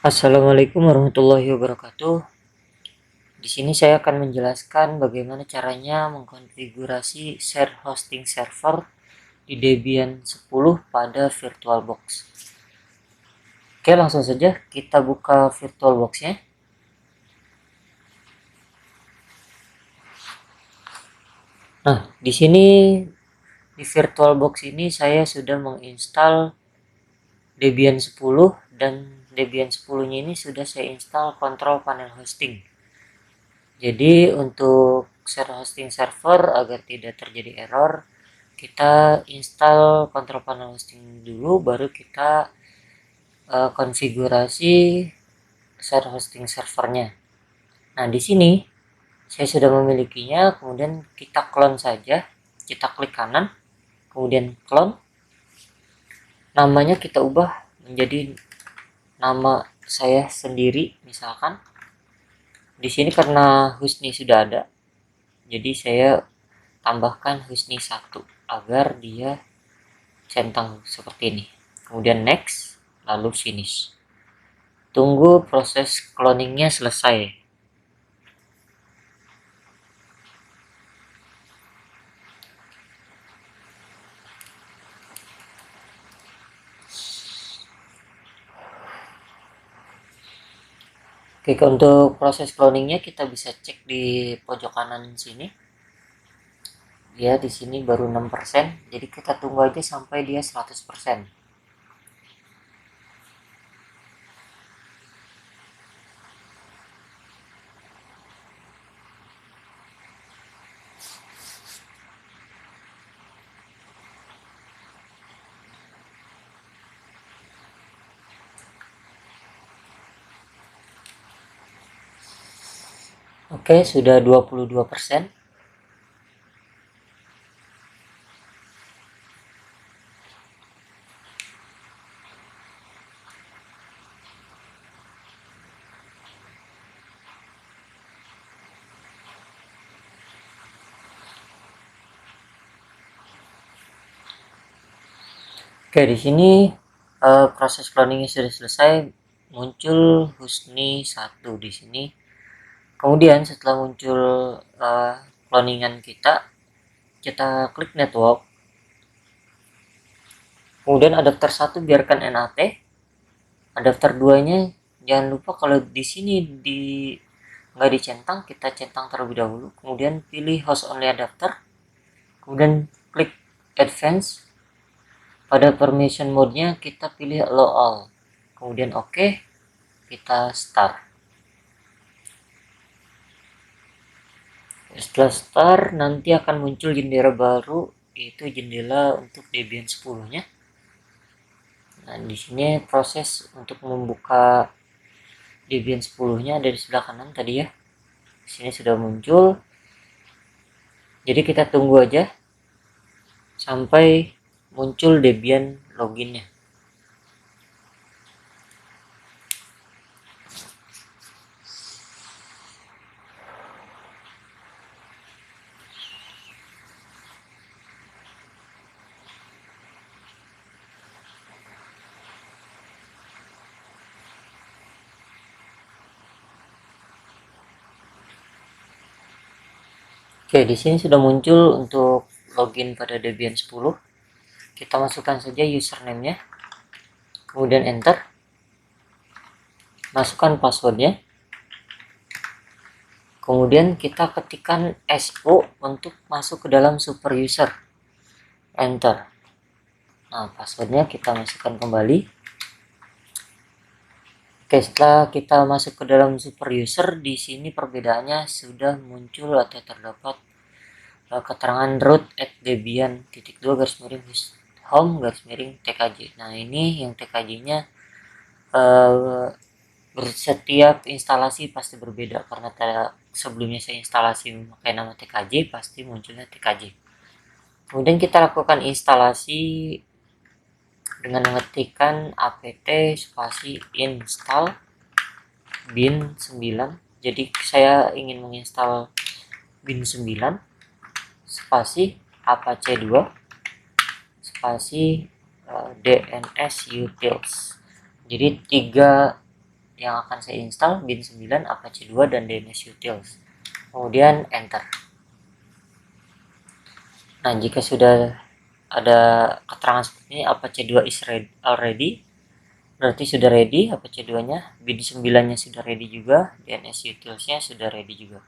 Assalamualaikum warahmatullahi wabarakatuh. Di sini saya akan menjelaskan bagaimana caranya mengkonfigurasi share hosting server di Debian 10 pada VirtualBox. Oke, langsung saja kita buka VirtualBox-nya. Nah, di sini di VirtualBox ini saya sudah menginstal Debian 10 dan Debian 10-nya ini sudah saya install Control Panel Hosting. Jadi untuk share hosting server agar tidak terjadi error, kita install Control Panel Hosting dulu, baru kita konfigurasi share hosting servernya. Nah, di sini saya sudah memilikinya, kemudian kita clone saja, kita klik kanan, kemudian clone. Namanya kita ubah menjadi nama saya sendiri, misalkan. Di sini karena Husni sudah ada, jadi saya tambahkan Husni 1 agar dia centang seperti ini. Kemudian next, lalu finish. Tunggu proses cloningnya selesai. Oke, untuk proses cloningnya kita bisa cek di pojok kanan sini. Dia di sini baru 6%, jadi kita tunggu aja sampai dia 100%. Oke, sudah 22%. Oke, di sini proses cloningnya sudah selesai, muncul Husni 1 di sini. Kemudian setelah muncul cloningan kita klik network. Kemudian adapter 1 biarkan NAT. Adapter 2-nya jangan lupa kalau di sini nggak dicentang, kita centang terlebih dahulu. Kemudian pilih host only adapter. Kemudian klik advance. Pada permission mode-nya kita pilih allow all. Kemudian oke, kita start. Setelah start nanti akan muncul jendela baru, yaitu jendela untuk Debian 10-nya. Nah, di sini proses untuk membuka Debian 10-nya ada di sebelah kanan tadi ya. Di sini sudah muncul. Jadi kita tunggu aja sampai muncul Debian loginnya. Oke, di sini sudah muncul untuk login pada Debian 10. Kita masukkan saja username-nya. Kemudian enter. Masukkan passwordnya. Kemudian kita ketikkan SO untuk masuk ke dalam super user. Enter. Nah, passwordnya kita masukkan kembali. Oke, setelah kita masuk ke dalam super user, di sini perbedaannya sudah muncul atau terdapat keterangan root at debian.2/home/tkj. Nah, ini yang TKJ-nya setiap instalasi pasti berbeda karena sebelumnya saya instalasi memakai nama TKJ, pasti munculnya TKJ. Kemudian kita lakukan instalasi dengan mengetikkan apt spasi install bin 9. Jadi saya ingin menginstal bin 9 spasi apache 2 spasi dns utils. Jadi 3 yang akan saya install bin 9, Apache 2, dan DNS Utils. Kemudian enter. Nah, jika sudah ada keterangan seperti ini, Apache 2 is already, berarti sudah ready. Apache 2 nya, bin 9 nya sudah ready juga, DNS Utils nya sudah ready juga.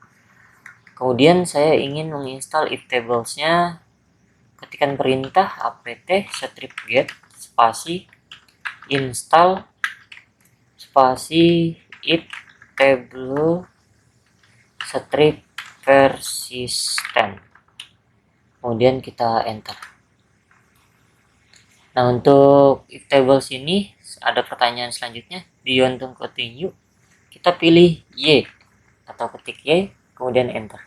Kemudian saya ingin menginstal iftables nya. Ketikkan perintah apt strip get spasi install spasi iftable strip persistent, kemudian kita enter. Nah, untuk iftables ini ada pertanyaan selanjutnya, do you want to continue? Kita pilih Y atau ketik Y, kemudian enter.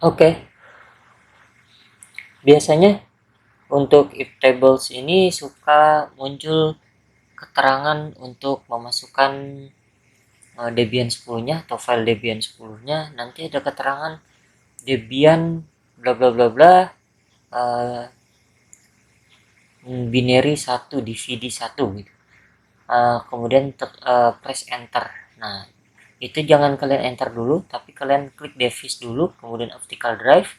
Oke. Biasanya untuk iftables ini suka muncul keterangan untuk memasukkan Debian 10-nya atau file Debian 10-nya. Nanti ada keterangan Debian bla bla bla bla binary 1 DVD 1 gitu. Kemudian press enter. Nah, itu jangan kalian enter dulu, tapi kalian klik device dulu, kemudian optical drive,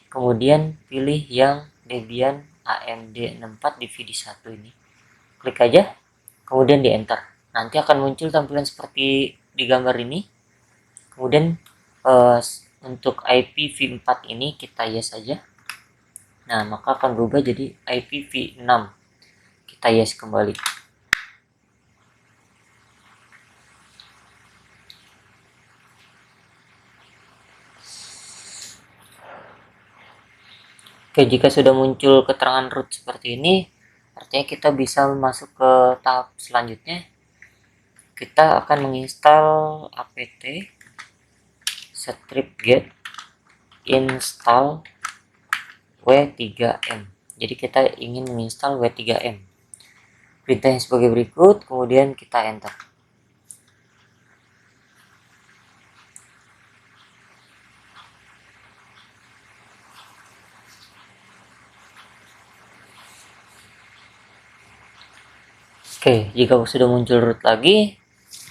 kemudian pilih yang Debian AMD 64 DVD 1 ini. Klik aja, kemudian di enter. Nanti akan muncul tampilan seperti di gambar ini. Kemudian untuk IPv4 ini kita yes saja. Nah, maka akan berubah jadi IPv6. Kita yes kembali. Oke, jika sudah muncul keterangan root seperti ini, artinya kita bisa masuk ke tahap selanjutnya. Kita akan menginstal apt strip get install w3m. Jadi kita ingin menginstal w3m. Perintahnya sebagai berikut, kemudian kita enter. Oke, jika sudah muncul root lagi,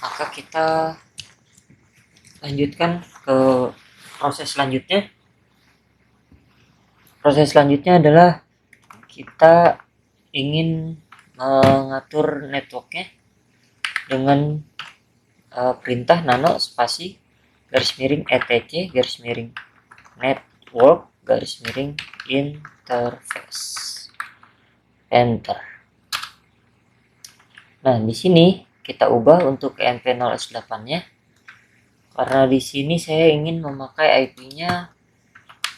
maka kita lanjutkan ke proses selanjutnya. Proses selanjutnya adalah kita ingin mengatur networknya dengan perintah nano spasi garis miring etc garis miring network garis miring interface, enter. Nah, di sini kita ubah untuk ENV0S8-nya, karena di sini saya ingin memakai IP-nya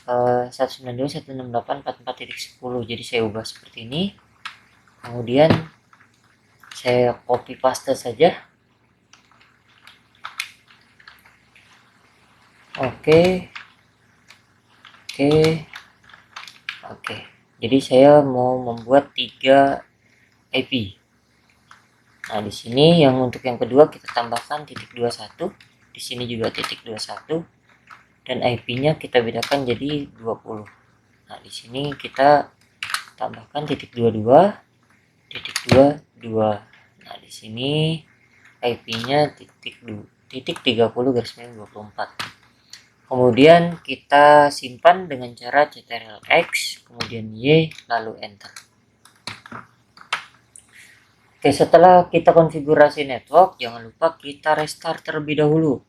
192.168.44.10. Jadi saya ubah seperti ini. Kemudian saya copy paste saja. Oke. Jadi saya mau membuat 3 IP. Nah, di sini yang untuk yang kedua kita tambahkan .21, di sini juga .21, dan IP-nya kita bedakan jadi 20. Nah, di sini kita tambahkan .22, .22. Nah, di sini IP-nya .30/24. Kemudian kita simpan dengan cara ctrl-x, kemudian Y, lalu enter. Oke, setelah kita konfigurasi network, jangan lupa kita restart terlebih dahulu.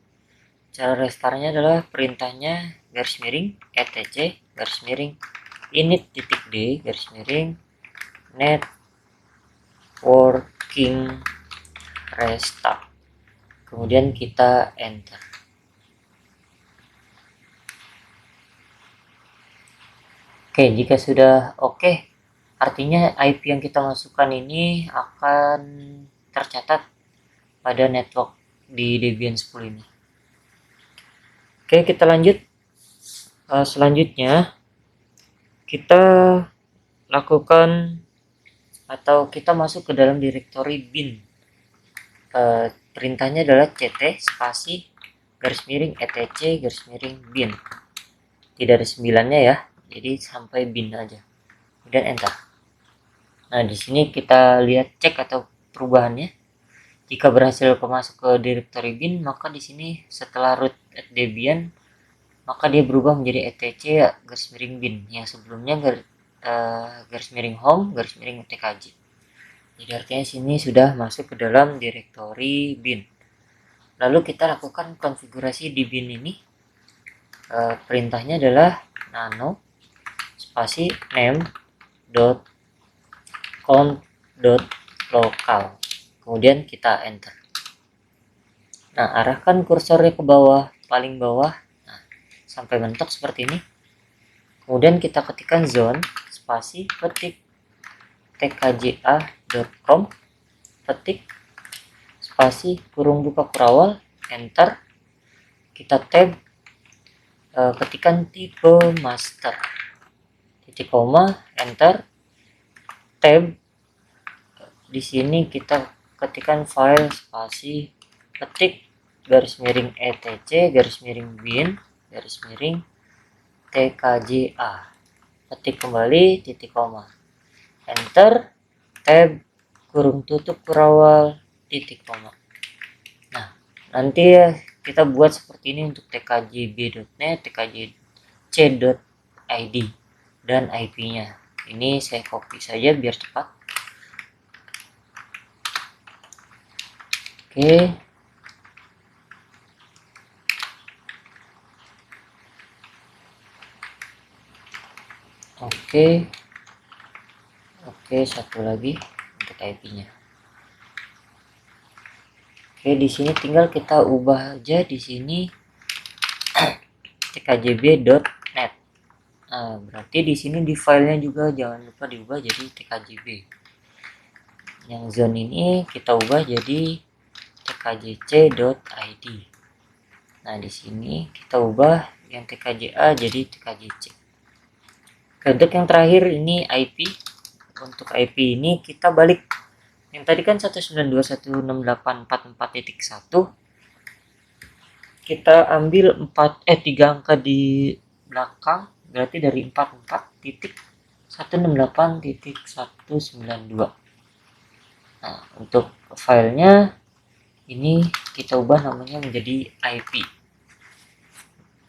Cara restartnya adalah perintahnya garis miring etc garis miring init.d garis miring networking restart. Kemudian kita enter. Oke, jika sudah oke, artinya IP yang kita masukkan ini akan tercatat pada network di Debian 10 ini. Oke, kita lanjut. Selanjutnya kita lakukan atau kita masuk ke dalam direktori bin. Perintahnya adalah ct spasi garis miring etc garis miring bin. tidak ada 9-nya ya, jadi sampai bin aja, kemudian enter. Nah di sini kita lihat cek atau perubahannya. Jika berhasil masuk ke directory bin, maka di sini setelah root at debian, maka dia berubah menjadi etc garis miring bin yang sebelumnya garis miring home garis miring tkj. Jadi artinya sini sudah masuk ke dalam directory bin. Lalu kita lakukan konfigurasi di bin ini. Perintahnya adalah nano spasi name dot count dot local, kemudian kita enter. Nah arahkan kursornya ke bawah, paling bawah, nah, sampai mentok seperti ini. Kemudian kita ketikkan zone spasi ketik tkja.com, ketik spasi kurung buka kurawal, enter. Kita tab, ketikkan tipe master, titik koma, enter. Tab, di sini kita ketikkan file spasi ketik garis miring etc garis miring bin garis miring tkja, ketik kembali titik koma, enter. Tab kurung tutup kurawal titik koma. Nah nanti kita buat seperti ini untuk tkjb.net, tkjc.id dan IP-nya. Ini saya copy saja biar cepat. Oke, satu lagi untuk IP-nya. Di sini tinggal kita ubah aja di sini tkjb.net. Nah, berarti di sini di filenya juga jangan lupa diubah jadi tkjb. Yang zone ini kita ubah jadi tkjc.id. Nah, di sini kita ubah yang tkja jadi tkjc. Untuk yang terakhir ini IP. Untuk IP ini kita balik. Yang tadi kan 192.168.44.1. Kita ambil 3 angka di belakang, berarti dari 44.168.192. Nah, untuk filenya ini kita ubah namanya menjadi IP.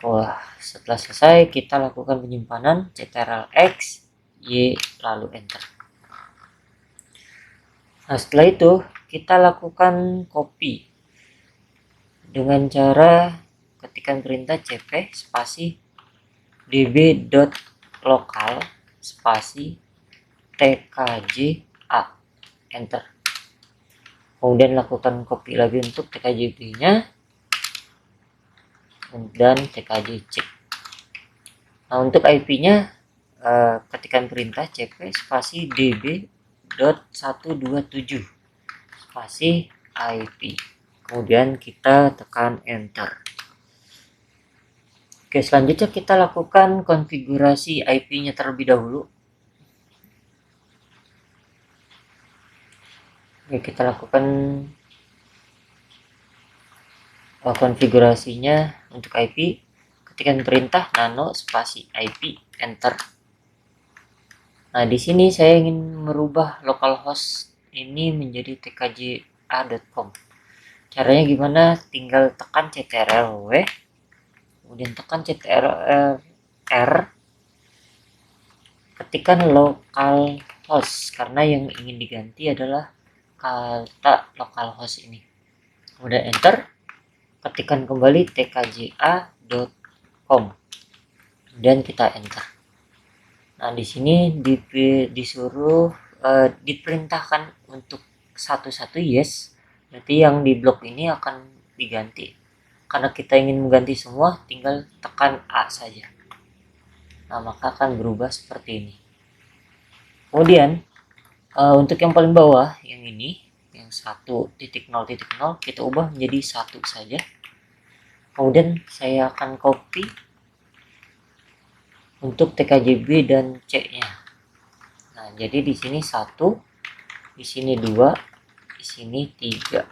Wah, setelah selesai kita lakukan penyimpanan ctrl-x, y, lalu enter. Nah, setelah itu kita lakukan copy dengan cara ketikkan perintah cp spasi db.local spasi tkja, enter. Kemudian lakukan copy lagi untuk tkjb nya dan tkjc. Nah untuk IP nya ketikkan perintah cp spasi db.127 spasi IP, kemudian kita tekan enter. Oke, selanjutnya kita lakukan konfigurasi IP nya terlebih dahulu. Oke, kita lakukan konfigurasinya untuk IP. Ketikkan perintah nano spasi IP, enter. Nah di sini saya ingin merubah localhost ini menjadi tkja.com. Caranya gimana? Tinggal tekan ctrl-w, kemudian tekan ctrl-r, ketikkan localhost karena yang ingin diganti adalah kata localhost ini. Kemudian enter, ketikkan kembali tkja.com dan kita enter. Nah di sini disuruh diperintahkan untuk satu-satu yes, berarti yang di blok ini akan diganti. Karena kita ingin mengganti semua, tinggal tekan A saja. Nah maka akan berubah seperti ini. Kemudian untuk yang paling bawah yang ini, yang 1.0.0, kita ubah menjadi 1 saja. Kemudian saya akan copy untuk tkjb dan c-nya. Nah, jadi di sini 1, di sini 2, di sini 3.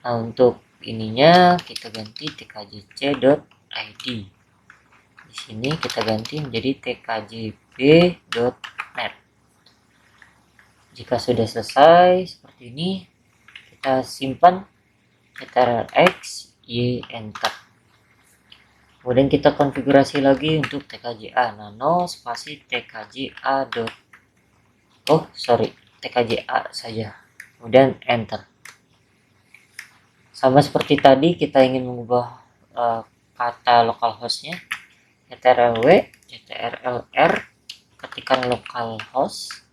Nah, untuk ininya kita ganti tkjc.id. Di Di sini kita ganti menjadi tkjb.net. Jika sudah selesai seperti ini, kita simpan Ctrl+X, Y, Enter. Kemudian kita konfigurasi lagi untuk tkja nano spasi tkja tkja saja. Kemudian Enter. Sama seperti tadi, kita ingin mengubah kata localhostnya. Ctrl+W, Ctrl+R, ketikkan localhost,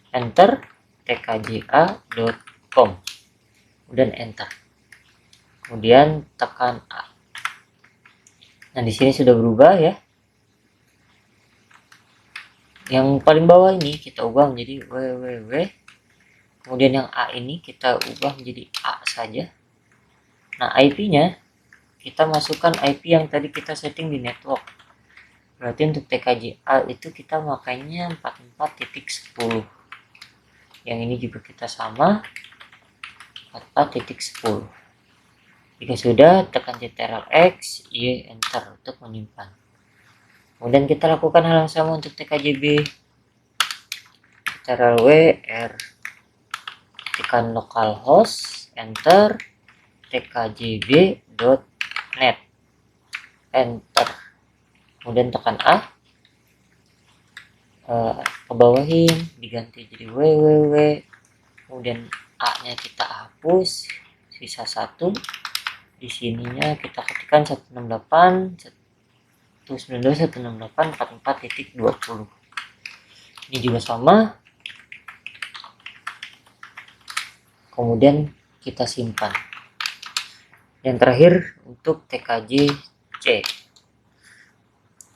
Enter, tkja.com, kemudian Enter. Kemudian tekan A. Nah, di sini sudah berubah ya. Yang paling bawah ini kita ubah menjadi www. Kemudian yang A ini kita ubah menjadi A saja. Nah, IP-nya kita masukkan IP yang tadi kita setting di network. Berarti untuk tkja itu kita makainya 44.10. Yang ini juga kita sama 44.10. Jika sudah, tekan Ctrl+X, Y, Enter untuk menyimpan. Kemudian kita lakukan hal yang sama untuk tkjb. Ctrl+W, R, tekan localhost, Enter, tkjb.net, Enter. Kemudian tekan A, kebawahin, diganti jadi www. Kemudian A-nya kita hapus, sisa 1. Di sininya kita ketikkan 192.168.44.20. Ini juga sama. Kemudian kita simpan. Yang terakhir untuk tkjc,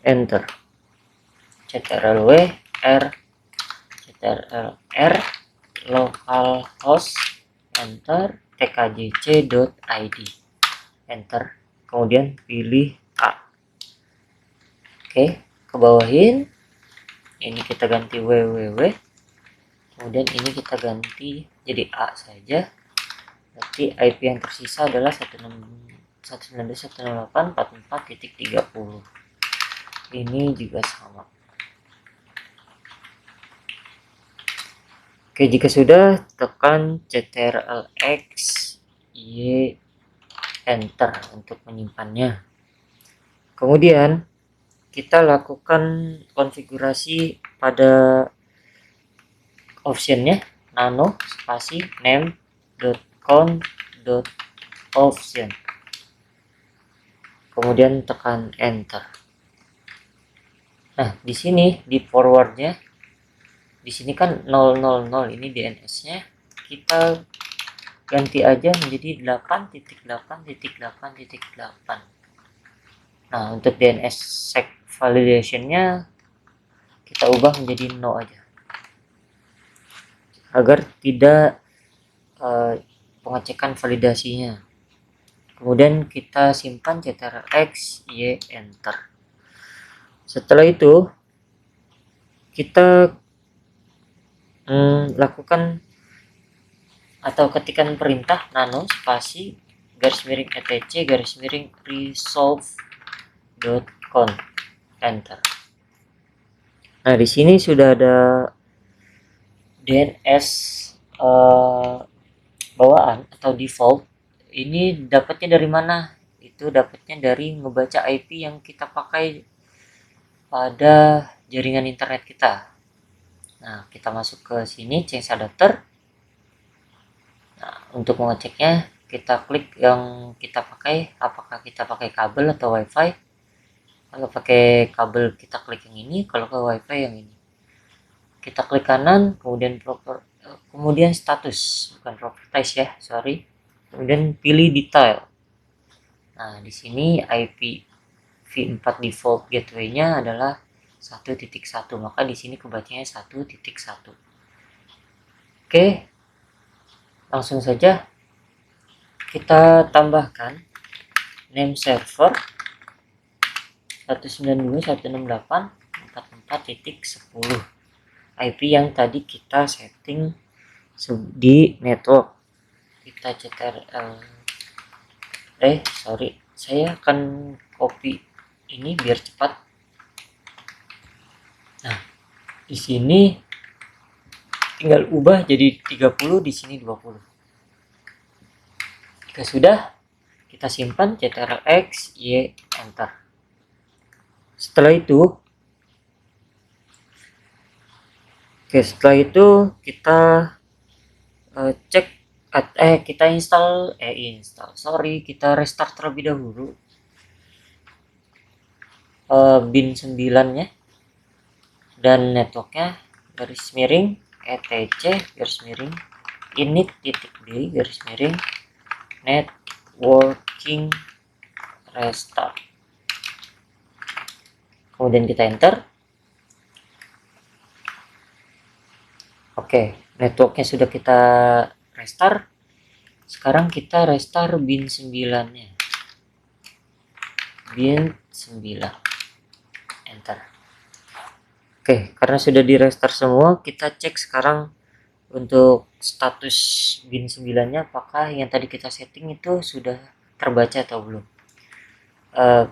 Enter, Ctrl+W, R, Ctrl+R, localhost, Enter, tkjc.id, Enter. Kemudian pilih A. Oke, ke bawahin. Ini kita ganti www. Kemudian ini kita ganti jadi A saja. Berarti IP yang tersisa adalah 192.168.44.30. Ini juga sama. Oke, jika sudah, tekan Ctrl+X, Y, Enter untuk menyimpannya. Kemudian kita lakukan konfigurasi pada optionnya nano spasi name.count.option. Kemudian tekan Enter. Nah, di sini di forwardnya, di sini kan 000, ini DNS-nya kita ganti aja menjadi 8.8.8.8. Nah, untuk DNS sec validation-nya kita ubah menjadi no aja, agar tidak pengecekan validasinya. Kemudian kita simpan Ctrl+X, Y, Enter. Setelah itu kita lakukan atau ketikkan perintah nano spasi _etc _resolve.conf, Enter. Nah, di sini sudah ada DNS bawaan atau default. Ini dapatnya dari mana? Itu dapatnya dari ngebaca IP yang kita pakai pada jaringan internet kita. Nah, kita masuk ke sini, change adapter. Nah, untuk mengeceknya kita klik yang kita pakai, apakah kita pakai kabel atau wifi. Kalau pakai kabel kita klik yang ini, kalau ke wifi yang ini. Kita klik kanan, kemudian status, bukan properties ya, sorry. Kemudian pilih detail. Nah, di sini IP v4 default gateway-nya adalah 1.1, maka di sini kebacanya 1.1. Oke, langsung saja kita tambahkan name server 192.168.44.10, IP yang tadi kita setting di network. Kita saya akan copy ini biar cepat. Nah, di sini tinggal ubah jadi 30, di sini 20. Jika sudah, kita simpan Ctrl X, Y, Enter. Setelah itu, kita cek kita kita restart terlebih dahulu bin 9 nya dan networknya garis miring etc garis miring init.d garis miring networking restart. Kemudian kita enter. Oke, networknya sudah kita restart. Sekarang kita restart bin 9 nya. Bin 9. Enter. Oke, karena sudah di restart semua, kita cek sekarang untuk status bin 9 nya apakah yang tadi kita setting itu sudah terbaca atau belum.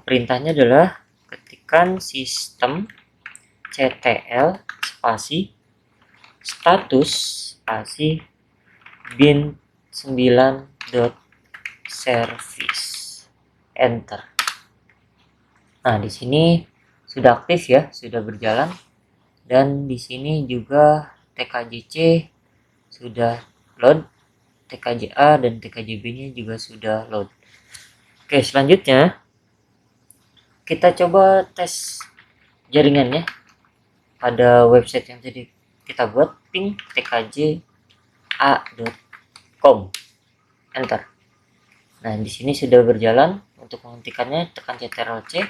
Perintahnya adalah ketikkan sistem ctl spasi status spasi bin 9.service. Enter. Nah, di sini sudah aktif ya, sudah berjalan. Dan di sini juga TKJC sudah load, TKJA dan TKJB-nya juga sudah load. Oke, selanjutnya kita coba tes jaringannya pada website yang tadi kita buat, ping tkja.com. Enter. Nah, di sini sudah berjalan. Untuk menghentikannya tekan Ctrl C.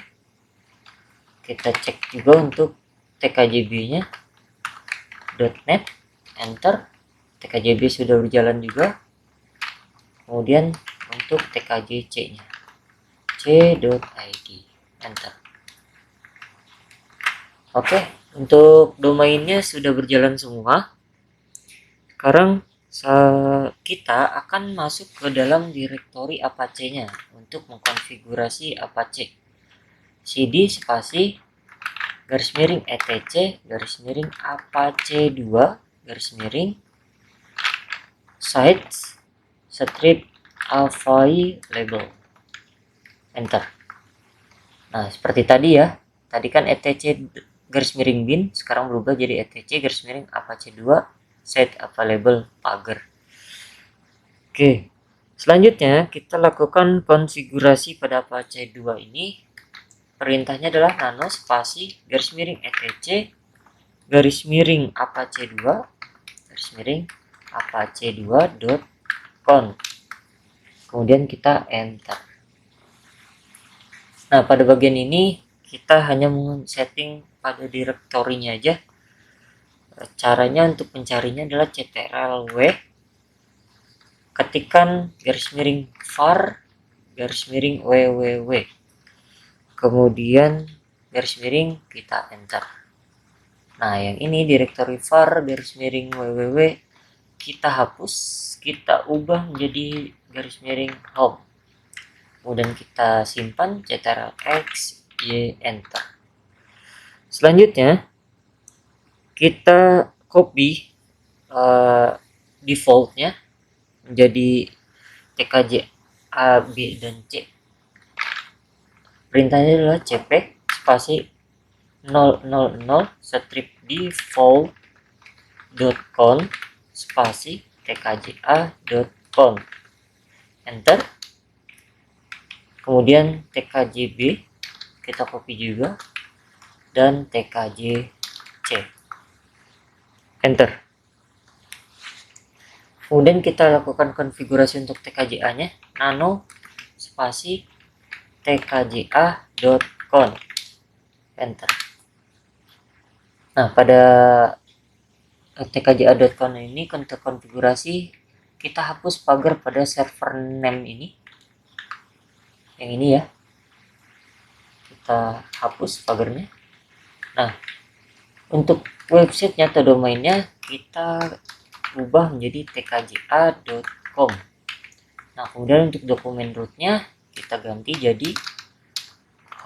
Kita cek juga untuk TKJB-nya .net. Enter. TKJB sudah berjalan juga. Kemudian untuk TKJC-nya c.id. Enter. Oke, untuk domainnya sudah berjalan semua. Sekarang kita akan masuk ke dalam direktori Apache-nya untuk mengkonfigurasi Apache. cd spasi garis miring etc garis miring apache 2 garis miring sites strip available. Enter. Nah, seperti tadi ya, tadi kan etc garis miring bin, sekarang berubah jadi etc garis miring apache 2 site available pagar. Oke, selanjutnya kita lakukan konfigurasi pada Apache 2 ini. Perintahnya adalah nano spasi garis miring etc garis miring apache 2 garis miring apache 2.conf. Kemudian kita enter. Nah, pada bagian ini kita hanya setting pada direktorinya aja. Caranya untuk mencarinya adalah ctrl-w, ketikkan garis miring var garis miring www, kemudian garis miring kita enter. Nah, yang ini direktori var garis miring www kita hapus, kita ubah menjadi garis miring home. Kemudian kita simpan ctrl x y enter. Selanjutnya kita copy defaultnya menjadi tkj a b dan c. Perintahnya adalah cp spasi 000 strip default.conf spasi tkja.conf. Enter. Kemudian tkjb kita copy juga dan tkjc. Enter. Kemudian kita lakukan konfigurasi untuk tkja nya nano spasi tkja.conf. Enter. Nah, pada tkja.conf ini untuk konfigurasi kita hapus pagar pada server name ini, yang ini ya, kita hapus pagarnya. Nah, untuk websitenya atau domainnya kita ubah menjadi tkja.com. Nah, kemudian untuk dokumen rootnya kita ganti jadi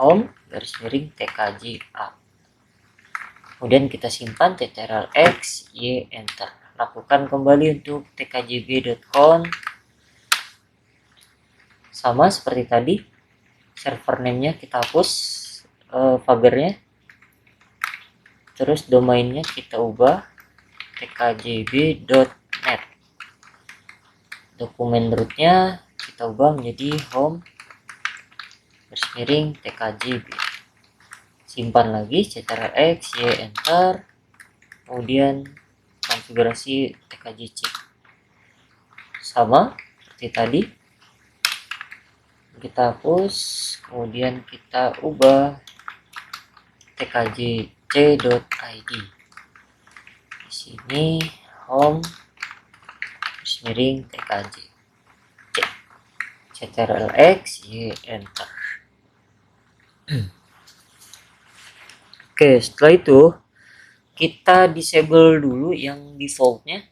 home garis miring tkja. Kemudian kita simpan Ctrl X, Y, enter. Lakukan kembali untuk tkjb.conf. Sama seperti tadi, server name-nya kita hapus pagernya. Terus domainnya kita ubah tkjb.net. Dokumen rootnya kita ubah menjadi home garis miring tkjb. Simpan lagi, Ctrl X, Y, enter. Kemudian konfigurasi tkjc. Sama seperti tadi. Kita hapus, kemudian kita ubah tkjc.id. Di sini home garis miring tkj. Ctrl X, Y, enter. Oke, setelah itu kita disable dulu yang defaultnya.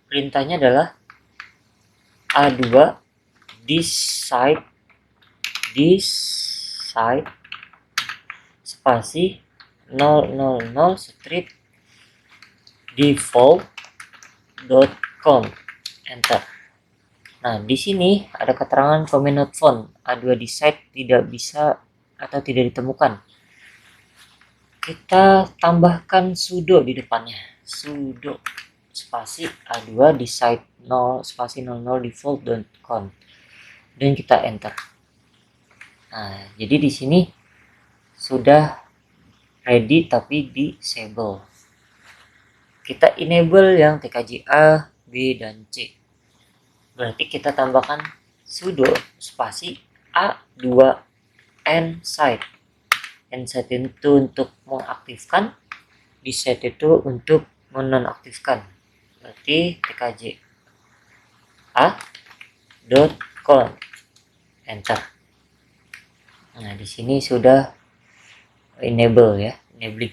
Perintahnya adalah A2 this site spasi 000 strip default.com, enter. Nah, di sini ada keterangan command not found. A2 this site tidak bisa atau tidak ditemukan. Kita tambahkan sudo di depannya. Sudo spasi A2 di site 0 spasi 00 default.com dan kita enter. Nah, jadi di sini sudah ready tapi disable. Kita enable yang tkja, B dan C. Berarti kita tambahkan sudo spasi A2 end site. End site itu untuk mengaktifkan, di site itu untuk menonaktifkan. Berarti tkja.conf, enter. Nah, di sini sudah enable ya, enabling.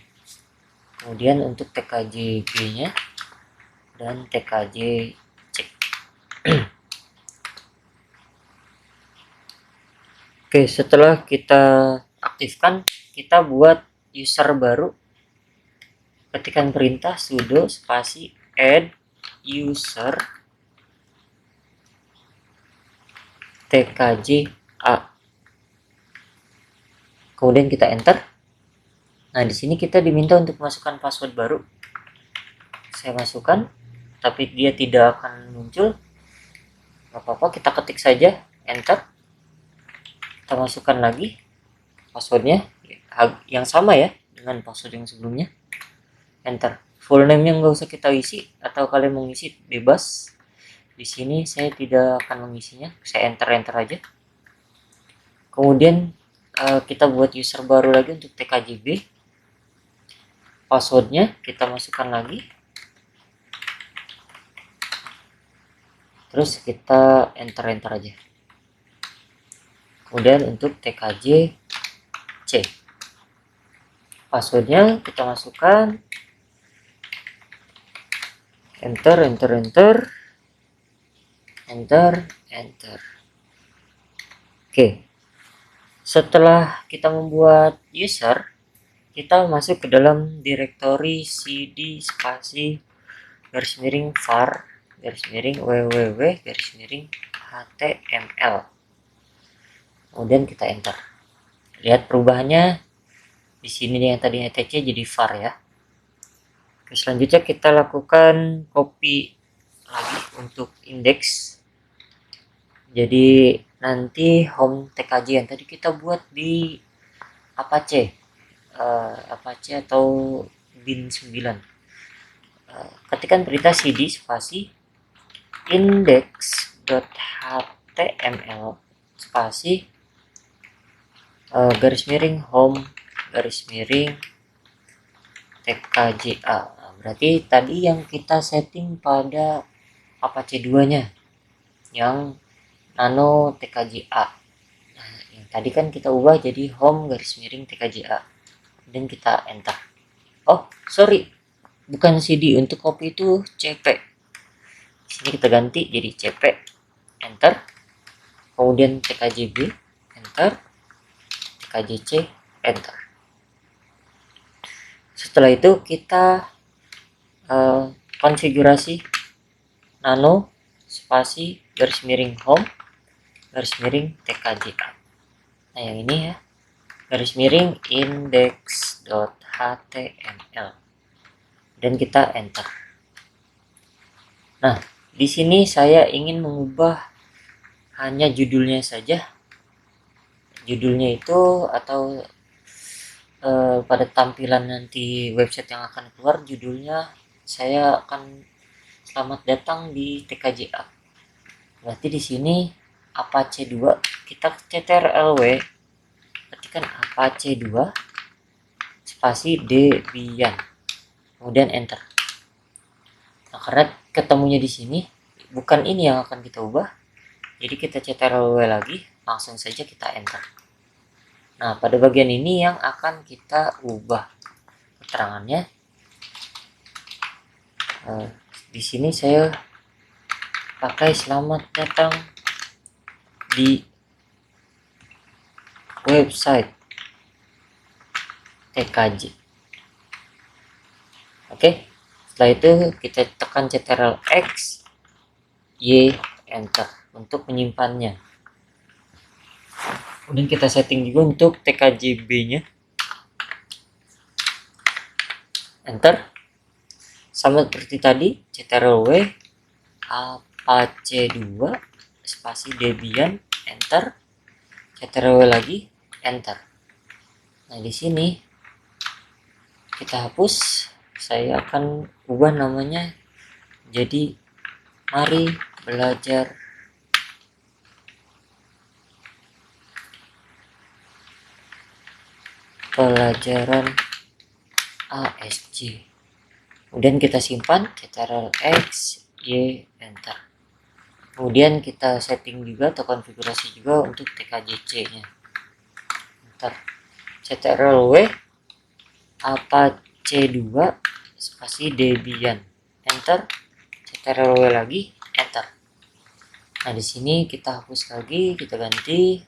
Kemudian untuk tkjb-nya dan tkjc. Oke, setelah kita aktifkan, kita buat user baru. Ketikkan perintah sudo spasi add user tkja. Kemudian kita enter. Nah, di sini kita diminta untuk masukkan password baru. Saya masukkan, tapi dia tidak akan muncul. Gak apa-apa, kita ketik saja, enter. Kita masukkan lagi passwordnya yang sama ya dengan password yang sebelumnya, enter. Full name-nya nggak usah kita isi, atau kalian mau ngisi bebas. Di sini saya tidak akan mengisinya, saya enter aja. Kemudian kita buat user baru lagi untuk tkjb. Passwordnya kita masukkan lagi, terus kita enter aja. Kemudian untuk tkjc, passwordnya kita masukkan, enter. Oke, setelah kita membuat user, kita masuk ke dalam direktori cd spasi garis miring var garis miring www garis miring html. Kemudian kita enter. Lihat perubahannya di sini, yang tadinya etc jadi var ya. Oke, selanjutnya kita lakukan copy lagi untuk indeks. Jadi nanti home tkj yang tadi kita buat di Apache atau bin 9. Ketikkan perintah cd spasi index.html spasi garis miring home garis miring tkja. Berarti tadi yang kita setting pada Apache 2 nya yang nano tkja. Nah, yang tadi kan kita ubah jadi home garis miring tkja dan kita enter. Oh sorry, bukan cd, untuk copy itu cp. Di sini kita ganti jadi cp, enter. Kemudian tkjb, enter. tkjc, enter. Setelah itu kita konfigurasi nano spasi garis miring home garis miring tkj. Nah yang ini ya, garis miring index.html, dan kita enter. Nah di sini saya ingin mengubah hanya judulnya saja. Judulnya itu atau pada tampilan nanti website yang akan keluar, judulnya saya akan selamat datang di TKJA. Berarti di sini Apache 2, kita ctrlw, ketikkan Apache 2 spasi Debian, kemudian enter. Nah karena ketemunya di sini, bukan ini yang akan kita ubah, jadi kita ctrlw lagi, langsung saja kita enter. Nah pada bagian ini yang akan kita ubah keterangannya. Di sini saya pakai selamat datang di website TKJ. Oke, setelah itu kita tekan Ctrl X, Y, enter untuk menyimpannya. Kemudian kita setting juga untuk TKJB-nya, enter. Sama seperti tadi, Ctrl W, Apache 2 spasi Debian, enter. Ctrl W lagi, enter. Nah di sini kita hapus. Saya akan ubah namanya jadi mari belajar pelajaran ASC. Kemudian kita simpan, Ctrl X, Y, enter. Kemudian kita setting juga atau konfigurasi juga untuk TKJC nya. Enter. Ctrl W, Apache 2 spasi Debian, enter. Ctrl W lagi, enter. Nah di sini kita hapus lagi, kita ganti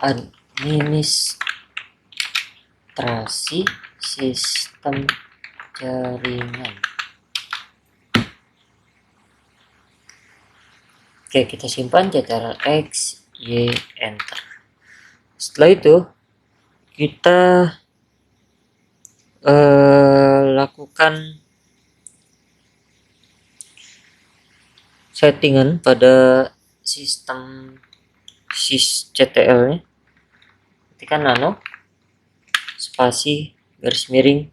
administrasi sistem jaringan. Oke, kita simpan, Ctrl X, Y, enter. Setelah itu kita lakukan settingan pada sistem sysctl nya. Ketikkan nano spasi garis miring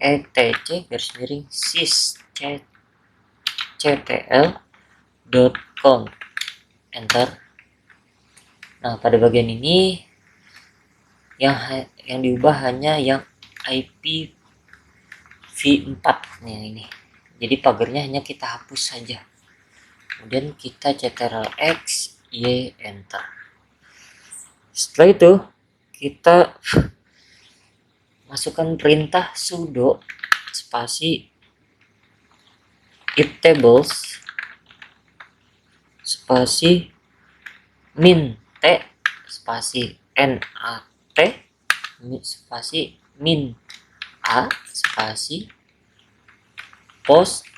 etc garis miring sysctl.com, enter. Nah pada bagian ini yang diubah hanya yang IPv4 nih ini. Jadi pagarnya hanya kita hapus saja. Kemudian kita Ctrl X, Y, enter. Setelah itu kita masukkan perintah sudo spasi itables spasi min t spasi nat spasi min a spasi post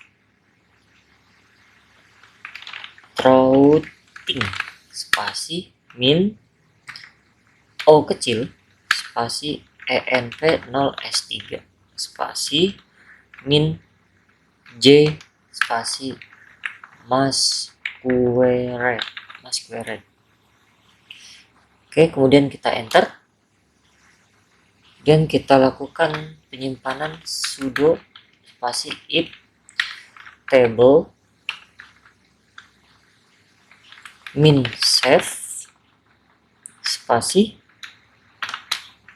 routing spasi min o kecil spasi env0s3 spasi min j spasi masquerade. Oke, kemudian kita enter dan kita lakukan penyimpanan sudo spasi if table min save spasi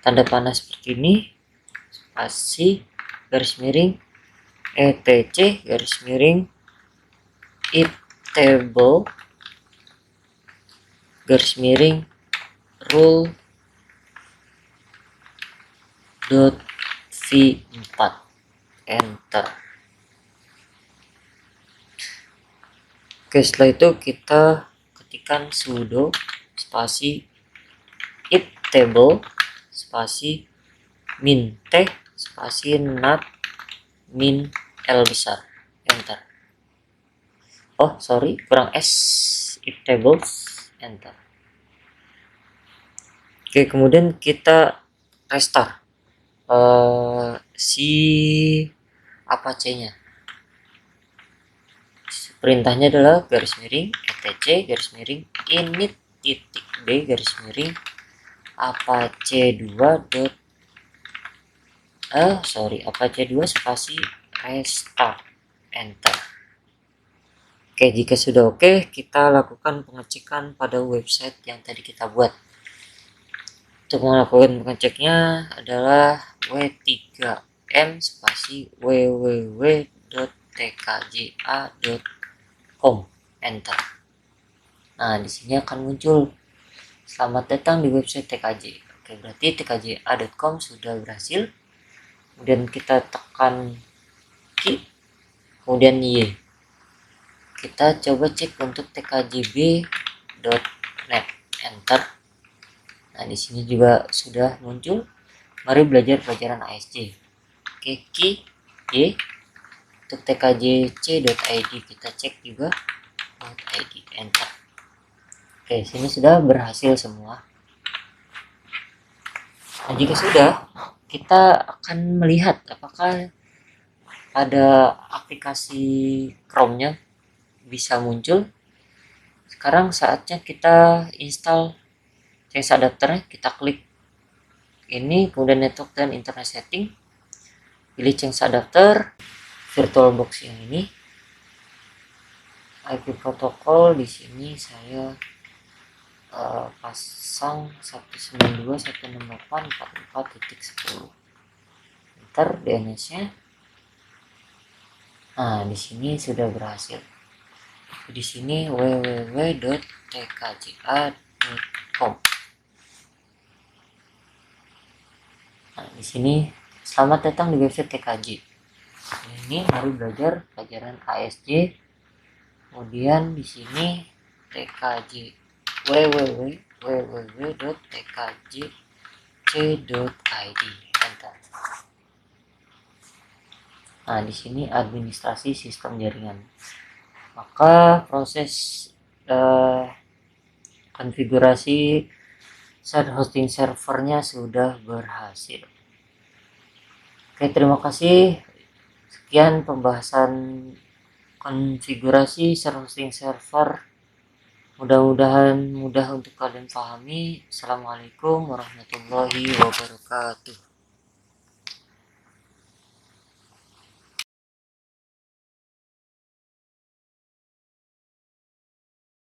tanda panah seperti ini spasi garis miring etc garis miring if table garis miring rule .v4, enter. Oke, setelah itu kita ketik ketikkan sudo spasi iptable spasi min t spasi nat min l besar, enter. Oh sorry, kurang s, iptables, enter. Oke, kemudian kita restart si Apache-nya. Perintahnya adalah garis miring etc garis miring init titik b garis miring apache 2 dot apache 2 spasi restart, enter. Oke, jika sudah oke, kita lakukan pengecekan pada website yang tadi kita buat. Untuk melakukan pengeceknya adalah w3m spasi www.tkja.com, enter. Nah, di sini akan muncul selamat datang di website TKJ. Oke, berarti tkja.com sudah berhasil. Kemudian kita tekan Q, kemudian Y. Kita coba cek untuk tkjb.net, enter. Nah, di sini juga sudah muncul. Mari belajar pelajaran ASC. Oke, Q, Y. Untuk tkjc.id kita cek juga .id, enter. Oke, sini sudah berhasil semua. Nah, jika sudah, kita akan melihat apakah ada aplikasi Chrome-nya bisa muncul. Sekarang saatnya kita install change adapternya. Kita klik ini, kemudian network dan internet setting, pilih change adapter, VirtualBox yang ini, IP protokol. Di sini saya pasang 192.168.44.10, enter DNS-nya. Nah, di sini sudah berhasil. Di sini www.tkja.com. Nah, di sini selamat datang di website TKJ. Ini mari belajar pelajaran ASJ. Kemudian di sini TKJ www.tkjc.id, enter. Nah, di sini administrasi sistem jaringan. Maka proses konfigurasi hosting servernya sudah berhasil. Oke, terima kasih. Sekian pembahasan konfigurasi hosting server. Mudah-mudahan mudah untuk kalian pahami. Assalamualaikum warahmatullahi wabarakatuh.